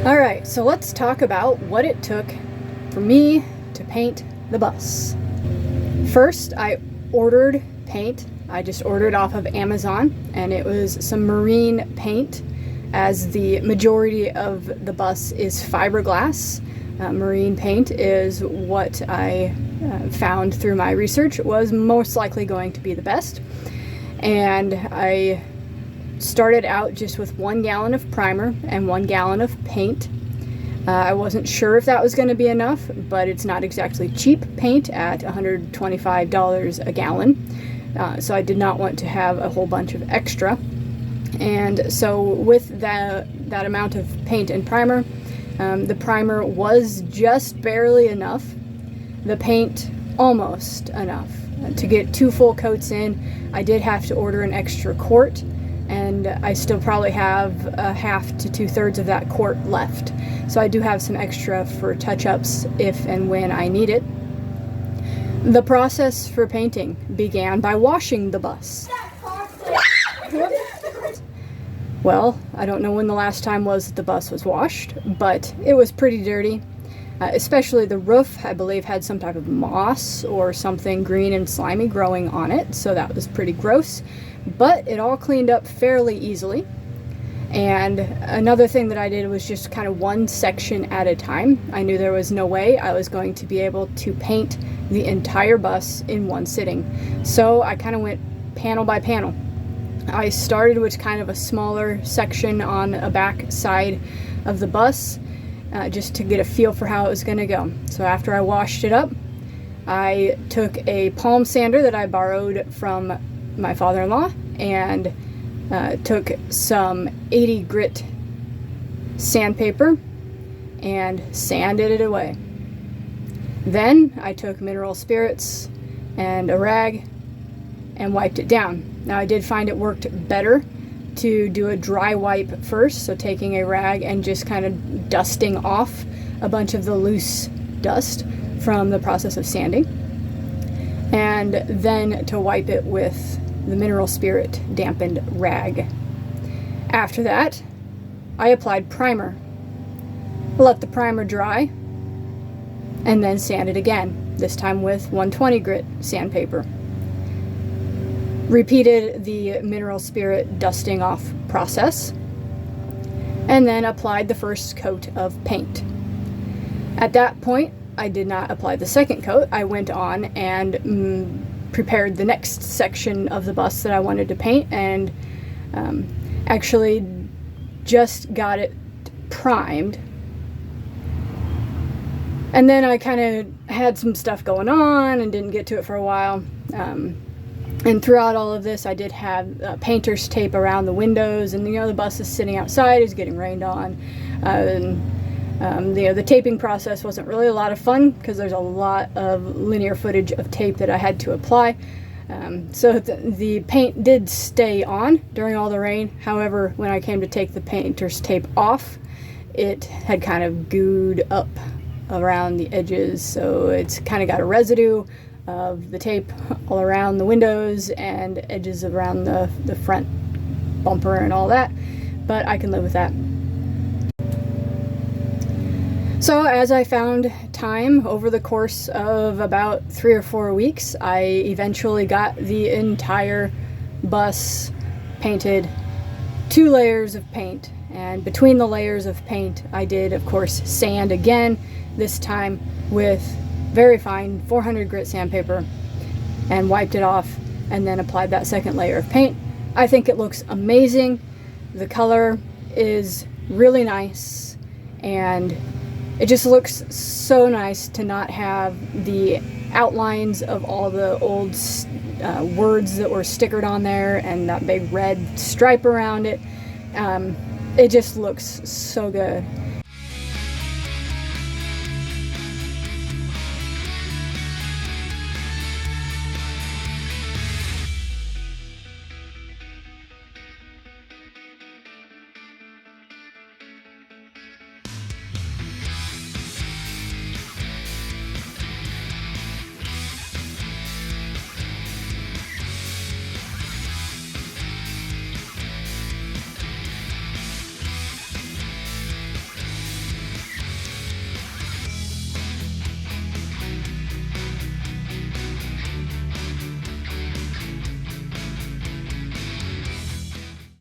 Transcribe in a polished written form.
Alright, so let's talk about what it took for me to paint the bus. First, I ordered paint. I just ordered off of Amazon, and it was some marine paint, as the majority of the bus is fiberglass. Marine paint is what I found through my research was most likely going to be the best. And I started out just with 1 gallon of primer and 1 gallon of paint. I wasn't sure if that was going to be enough, but it's not exactly cheap paint at $125 a gallon. So I did not want to have a whole bunch of extra. And so with that amount of paint and primer, the primer was just barely enough. The paint almost enough. To get 2 full coats in, I did have to order an extra quart, and I still probably have a half to 2/3 of that quart left. So I do have some extra for touch-ups if and when I need it. The process for painting began by washing the bus. Well, I don't know when the last time was that the bus was washed, but it was pretty dirty. Especially the roof, I believe, had some type of moss or something green and slimy growing on it, so that was pretty gross. But it all cleaned up fairly easily. And another thing that I did was just kind of one section at a time. I knew there was no way I was going to be able to paint the entire bus in one sitting. So I kind of went panel by panel. I started with kind of a smaller section on a back side of the bus, just to get a feel for how it was going to go. So after I washed it up, I took a palm sander that I borrowed from my father-in-law and took some 80 grit sandpaper and sanded it away. Then I took mineral spirits and a rag and wiped it down. Now I did find it worked better to do a dry wipe first, so taking a rag and just kind of dusting off a bunch of the loose dust from the process of sanding, and then to wipe it with the mineral spirit dampened rag. After that, I applied primer. Let the primer dry, and then sand it again, this time with 120 grit sandpaper. Repeated the mineral spirit dusting off process, and then applied the first coat of paint. At that point, I did not apply the second coat. I went on and prepared the next section of the bus that I wanted to paint, and actually just got it primed. And then I kind of had some stuff going on and didn't get to it for a while. And throughout all of this, I did have painter's tape around the windows, and the bus is sitting outside, is getting rained on. The taping process wasn't really a lot of fun because there's a lot of linear footage of tape that I had to apply. So the paint did stay on during all the rain. However, when I came to take the painter's tape off, it had kind of gooed up around the edges, so it's kind of got a residue of the tape all around the windows and edges around the front bumper and all that, but I can live with that. So as I found time over the course of about 3 or 4 weeks, I eventually got the entire bus painted, 2 layers of paint, and between the layers of paint I did, of course, sand again, this time with very fine 400 grit sandpaper, and wiped it off, and then applied that second layer of paint. I think it looks amazing. The color is really nice, and it just looks so nice to not have the outlines of all the old words that were stickered on there and that big red stripe around it. It just looks so good.